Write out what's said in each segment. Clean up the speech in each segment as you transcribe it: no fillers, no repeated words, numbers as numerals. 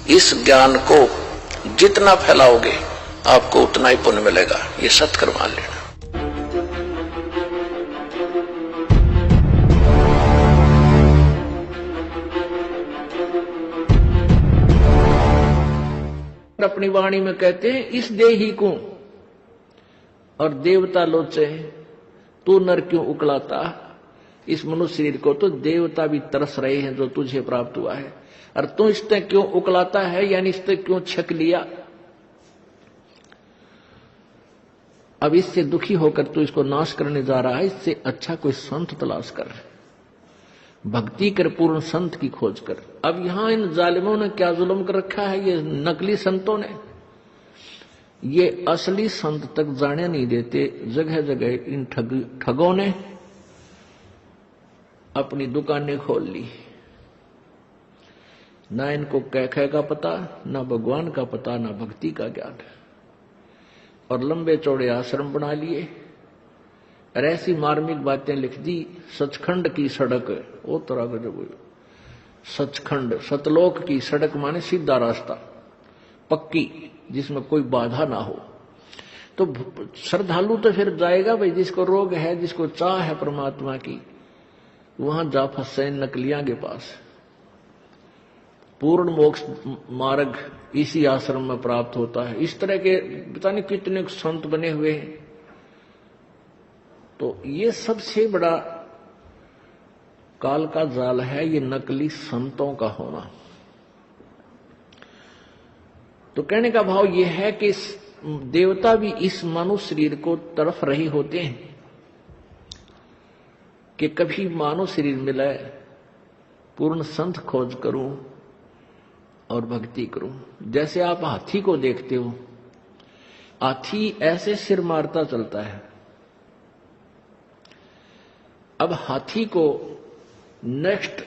इस ज्ञान को जितना फैलाओगे आपको उतना ही पुण्य मिलेगा, ये सत्कर मान लेना। अपनी वाणी में कहते हैं, इस देही को और देवता लोचे तू नर क्यों उकलाता। इस मनुष्य शरीर को तो देवता भी तरस रहे हैं जो तुझे प्राप्त हुआ है, और तू इससे क्यों उकलाता है, यानी इससे क्यों छक लिया। अब इससे दुखी होकर तू इसको नाश करने जा रहा है, इससे अच्छा कोई संत तलाश कर, भक्ति कर, पूर्ण संत की खोज कर। अब यहां इन जालिमों ने क्या जुल्म कर रखा है, ये नकली संतों ने, ये असली संत तक जाने नहीं देते। जगह जगह इन ठगों ने अपनी दुकानें खोल ली, ना इनको कह का पता, ना भगवान का पता, ना भक्ति का ज्ञान, और लंबे चौड़े आश्रम बना लिए और ऐसी मार्मिक बातें लिख दी। सचखंड की सड़क, वो तरह का जब सचखंड सतलोक की सड़क माने सीधा रास्ता, पक्की, जिसमें कोई बाधा ना हो। तो श्रद्धालु तो फिर जाएगा भाई, जिसको रोग है, जिसको चाह है परमात्मा की, वहां जा फंसे नकलियां के पास। पूर्ण मोक्ष मार्ग इसी आश्रम में प्राप्त होता है। इस तरह के पता नहीं कितने संत बने हुए हैं। तो ये सबसे बड़ा काल का जाल है, ये नकली संतों का होना। तो कहने का भाव यह है कि देवता भी इस मानव शरीर को तरफ रहे होते हैं कि कभी मानव शरीर मिले, पूर्ण संत खोज करूं और भक्ति करूं। जैसे आप हाथी को देखते हो, हाथी ऐसे सिर मारता चलता है। अब हाथी को नेक्स्ट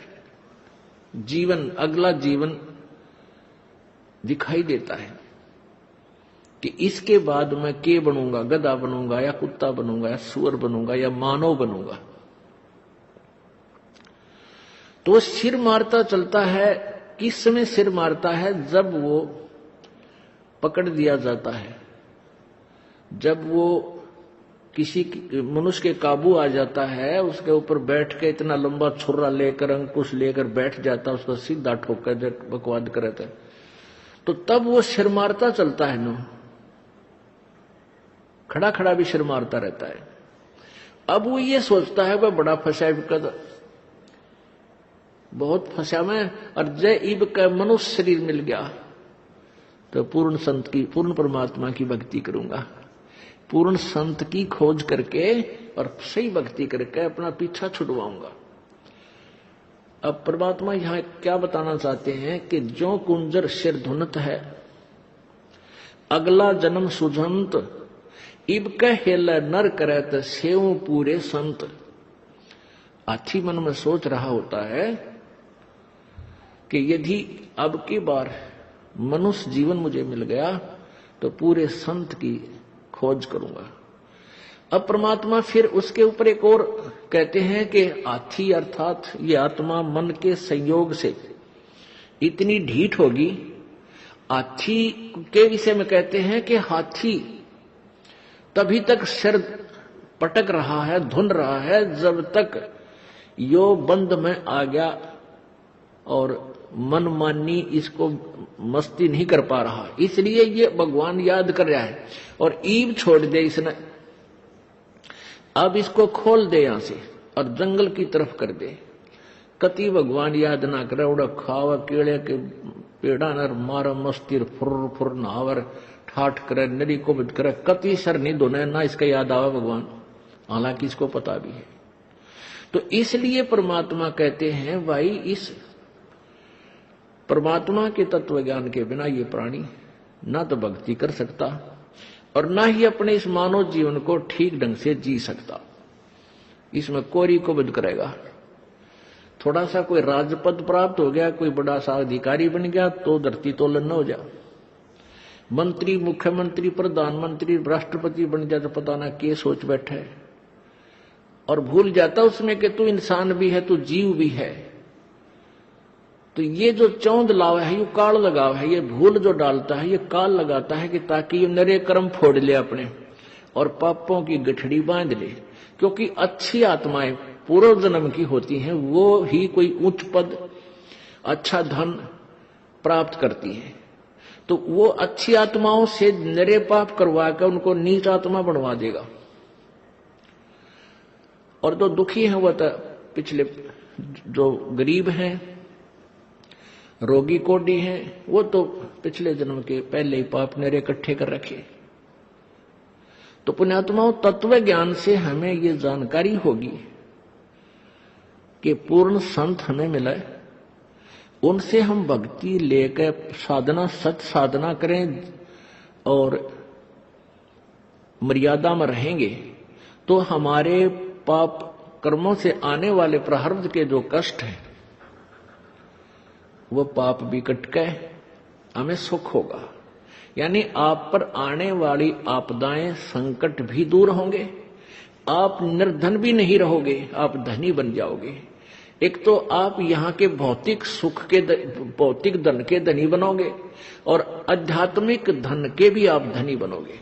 जीवन, अगला जीवन दिखाई देता है कि इसके बाद मैं के बनूंगा, गधा बनूंगा या कुत्ता बनूंगा या सुअर बनूंगा या मानव बनूंगा। तो सिर मारता चलता है। किस समय सिर मारता है? जब वो पकड़ दिया जाता है, जब वो किसी मनुष्य के काबू आ जाता है, उसके ऊपर बैठ के इतना लंबा छुरा लेकर, अंकुश लेकर बैठ जाता है, उसका सीधा ठोकर बकवाद करता है, तो तब वो सिर मारता चलता है ना। खड़ा खड़ा भी सिर मारता रहता है। अब वो ये सोचता है वह बड़ा फंसा, बहुत फंसा मैं, और जय इब का मनुष्य शरीर मिल गया तो पूर्ण संत की, पूर्ण परमात्मा की भक्ति करूंगा। पूर्ण संत की खोज करके और सही भक्ति करके अपना पीछा छुड़वाऊंगा। अब परमात्मा यहां क्या बताना चाहते हैं कि जो कुंजर सिर धुनत है, अगला जन्म सुजंत, इब कह हेल नर करत सेव पूरे संत। हाथी मन में सोच रहा होता है कि यदि अब की बार मनुष्य जीवन मुझे मिल गया तो पूरे संत की खोज करूंगा। अब परमात्मा फिर उसके ऊपर एक और कहते हैं कि हाथी अर्थात ये आत्मा मन के संयोग से इतनी ढीठ होगी। हाथी के विषय में कहते हैं कि हाथी तभी तक सिर पटक रहा है, धुन रहा है, जब तक यो बंद में आ गया और मनमानी इसको मस्ती नहीं कर पा रहा। इसलिए ये भगवान याद कर रहा है और ईब छोड़ दे इसने। अब इसको खोल दे यहां से और जंगल की तरफ कर दे। कति भगवान याद ना करे, उड़ा खावा केड़े के पेड़ा नर मारा मस्ती फुर फुर नहावर ठाठ करे, नरी को बद करे, कति सर नहीं दोने ना इसका याद आवा भगवान, हालांकि इसको पता भी है। तो इसलिए परमात्मा कहते हैं भाई इस परमात्मा के तत्व ज्ञान के बिना ये प्राणी ना तो भक्ति कर सकता और ना ही अपने इस मानव जीवन को ठीक ढंग से जी सकता। इसमें कोरी को बद करेगा। थोड़ा सा कोई राजपद प्राप्त हो गया, कोई बड़ा सा अधिकारी बन गया तो धरती तोलन न हो जा। मंत्री, मुख्यमंत्री, प्रधानमंत्री, राष्ट्रपति बन जाए तो पता ना क्या सोच बैठे है और भूल जाता उसमें कि तू इंसान भी है, तू जीव भी है, तो ये जो चौंध लाव है, ये काल लगाव है, ये भूल जो डालता है, ये काल लगाता है कि ताकि ये नरे कर्म फोड़ ले अपने और पापों की गठड़ी बांध ले। क्योंकि अच्छी आत्माएं पूर्व जन्म की होती हैं, वो ही कोई उच्च पद, अच्छा धन प्राप्त करती हैं। तो वो अच्छी आत्माओं से नरे पाप करवा कर उनको नीच आत्मा बनवा देगा। और जो दुखी हैं वह तो पिछले, जो गरीब हैं, रोगी कोडी हैं, वो तो पिछले जन्म के पहले ही पाप नरे इकट्ठे कर रखे। तो पुण्यात्माओं, तत्व ज्ञान से हमें ये जानकारी होगी कि पूर्ण संत हमें मिला, उनसे हम भक्ति लेकर साधना, सच साधना करें और मर्यादा में रहेंगे तो हमारे पाप कर्मों से आने वाले प्रारब्ध के जो कष्ट हैं वो पाप भी कट के हमें सुख होगा। यानी आप पर आने वाली आपदाएं, संकट भी दूर होंगे, आप निर्धन भी नहीं रहोगे, आप धनी बन जाओगे। एक तो आप यहाँ के भौतिक सुख के, भौतिक धन के धनी बनोगे और आध्यात्मिक धन के भी आप धनी बनोगे।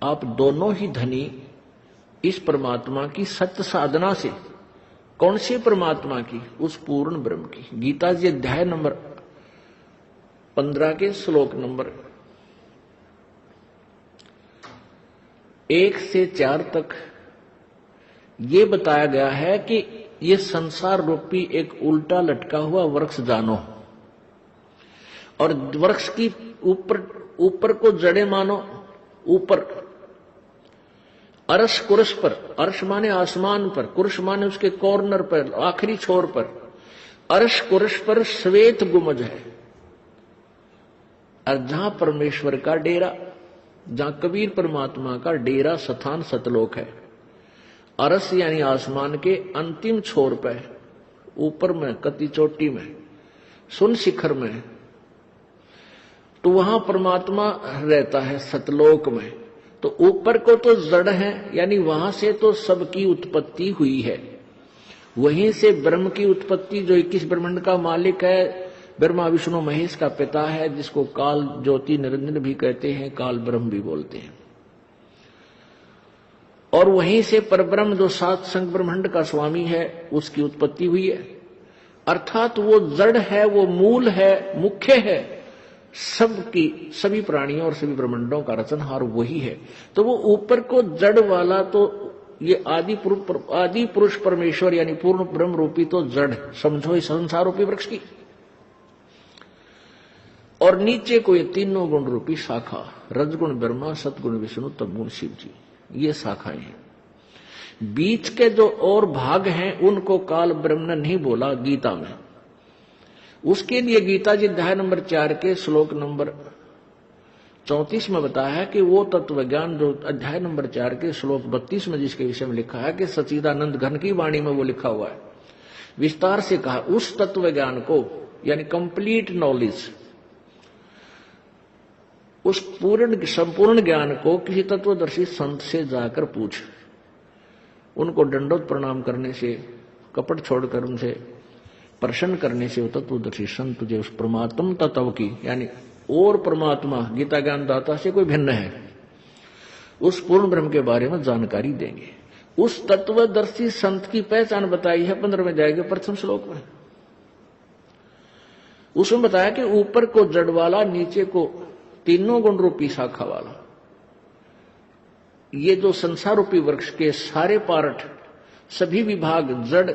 आप दोनों ही धनी इस परमात्मा की सत्य साधना से। कौन से परमात्मा की? उस पूर्ण ब्रह्म की। गीता जी अध्याय नंबर 15 के श्लोक नंबर 1 से 4 तक ये बताया गया है कि ये संसार रूपी एक उल्टा लटका हुआ वृक्ष जानो और वृक्ष की ऊपर को जड़े मानो। ऊपर अर्श कुर्श पर, अर्श माने आसमान पर, कुर्श माने उसके कॉर्नर पर, आखिरी छोर पर, अर्श कुर्श पर श्वेत गुमज है। और जहां परमेश्वर का डेरा, जहां कबीर परमात्मा का डेरा स्थान सतलोक है, अरस यानी आसमान के अंतिम छोर पे, ऊपर में, कति चोटी में, सुन शिखर में, तो वहां परमात्मा रहता है सतलोक में। तो ऊपर को तो जड़ है, यानी वहां से तो सबकी उत्पत्ति हुई है। वहीं से ब्रह्म की उत्पत्ति, जो 21 ब्रह्मांड का मालिक है, ब्रह्मा विष्णु महेश का पिता है, जिसको काल ज्योति निरंजन भी कहते हैं, काल ब्रह्म भी बोलते हैं। और वहीं से परब्रह्म जो 7 संग ब्रह्मांड का स्वामी है, उसकी उत्पत्ति हुई है। अर्थात वो जड़ है, वो मूल है, मुख्य है, सबकी, सभी प्राणियों और सभी ब्रह्मांडों का रचनहार वही है। तो वो ऊपर को जड़ वाला, तो ये आदि पुरुष परमेश्वर यानी पूर्ण ब्रह्म रूपी तो जड़ समझो इस संसार रूपी वृक्ष की। और नीचे को ये तीनों गुण रूपी शाखा, रजगुण ब्रह्मा, सतगुण विष्णु, तमगुण शिव जी, ये शाखाएं हैं। बीच के जो और भाग हैं उनको काल ब्रह्म ने नहीं बोला गीता में। उसके लिए गीता जी अध्याय नंबर 4 के श्लोक नंबर 34 में बताया है कि वो तत्व ज्ञान जो अध्याय नंबर 4 के श्लोक 32 में जिसके विषय में लिखा है कि सच्चिदानंद घन की वाणी में वो लिखा हुआ है, विस्तार से कहा, उस तत्व ज्ञान को यानी कंप्लीट नॉलेज, उस पूर्ण संपूर्ण ज्ञान को किसी तत्वदर्शी संत से जाकर पूछ। उनको दंडोत प्रणाम करने से, कपट छोड़कर उनसे प्रसन्न करने से वो तत्वदर्शी संत तुझे उस परमात्म तत्व की, यानी और परमात्मा गीता ज्ञान दाता से कोई भिन्न है, उस पूर्ण ब्रह्म के बारे में जानकारी देंगे। उस तत्वदर्शी संत की पहचान बताई है 15वें अध्याय के प्रथम श्लोक में। उसमें बताया कि ऊपर को जड़ वाला, नीचे को तीनों गुण रूपी शाखा वाला। ये जो संसार रूपी वृक्ष के सारे पार्ट, सभी विभाग, जड़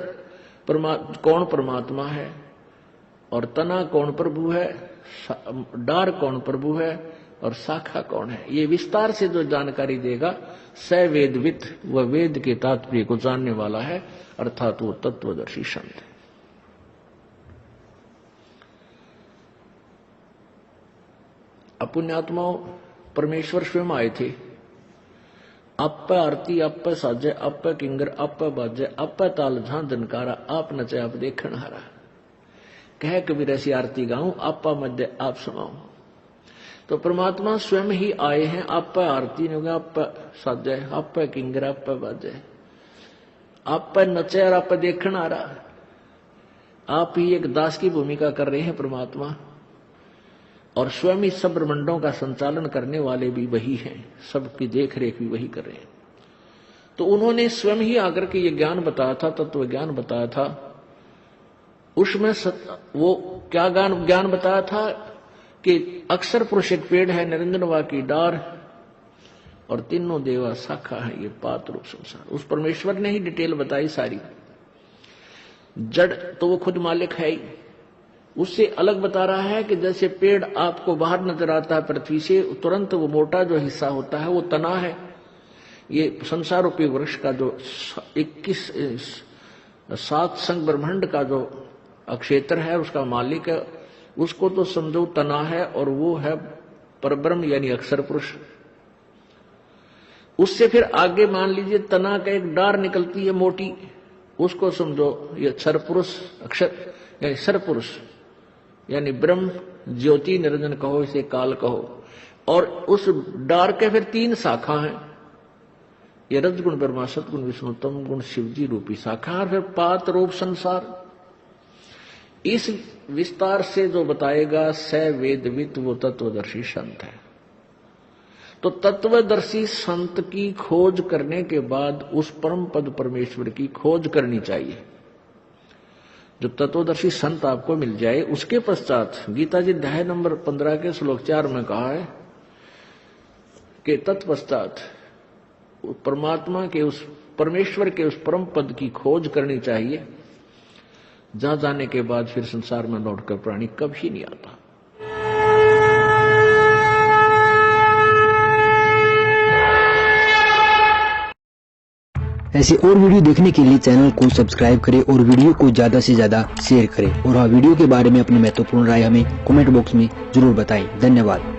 कौन परमात्मा है और तना कौन प्रभु है, डार कौन प्रभु है और शाखा कौन है, ये विस्तार से जो जानकारी देगा स वेदवित, वह वेद के तात्पर्य को जानने वाला है, अर्थात वो तत्वदर्शी संत है। अपुण्यात्माओं, परमेश्वर स्वयं आए थे। अप आरती अप साजे, अप किंगर अप बाजे, अप ताल झां दनकारा, आप नचे आप देखण हारा। कह कबीर ऐसी आरती गाऊं, आपा मध्य आप सुनाऊं। तो परमात्मा स्वयं ही आए हैं। आप आरती ने आप साजे, आप किंगर अप बाजे, आप नचे और आप देखण हारा। आप ही एक दास की भूमिका कर रहे हैं परमात्मा, और स्वयं ही सब ब्रह्मांडों का संचालन करने वाले भी वही हैं, सबकी देख रेख भी वही कर रहे हैं। तो उन्होंने स्वयं ही आकर के ये ज्ञान बताया था, तत्व ज्ञान बताया था। उसमें वो क्या ज्ञान बताया था कि अक्षर पुरुष एक पेड़ है, निरंजनवा की डार, और तीनों देवा शाखा है, ये पात रूप संसार। उस परमेश्वर ने ही डिटेल बताई सारी। जड़ तो वो खुद मालिक है ही, उससे अलग बता रहा है कि जैसे पेड़ आपको बाहर नजर आता है पृथ्वी से, तुरंत वो मोटा जो हिस्सा होता है वो तना है। ये संसार रूपी वृक्ष का जो 7 संग ब्रह्मांड का जो अक्षेत्र है, उसका मालिक है, उसको तो समझो तना है, और वो है परब्रह्म यानी अक्षर पुरुष। उससे फिर आगे मान लीजिए तना का एक डार निकलती है मोटी, उसको समझो ये क्षर पुरुष, अक्षर यानी क्षर पुरुष यानी ब्रह्म ज्योति निरंजन कहो, इसे काल कहो। और उस डार के फिर 3 शाखा हैं, ये रजगुण ब्रह्मा, सतगुण विष्णु, तम गुण शिवजी रूपी शाखा, और फिर पात रूप संसार। इस विस्तार से जो बताएगा स वेदविद, वो तत्वदर्शी संत है। तो तत्वदर्शी संत की खोज करने के बाद उस परम पद परमेश्वर की खोज करनी चाहिए। जो तत्वदर्शी संत आपको मिल जाए, उसके पश्चात गीता जी अध्याय नंबर 15 के श्लोक 4 में कहा है कि तत्पश्चात परमात्मा के उस परमेश्वर के उस परम पद की खोज करनी चाहिए, जहां जाने के बाद फिर संसार में लौटकर प्राणी कभी नहीं आता। ऐसे और वीडियो देखने के लिए चैनल को सब्सक्राइब करें और वीडियो को ज्यादा से ज्यादा शेयर करें, और हाँ, वीडियो के बारे में अपनी महत्वपूर्ण राय हमें कमेंट बॉक्स में जरूर बताएं। धन्यवाद।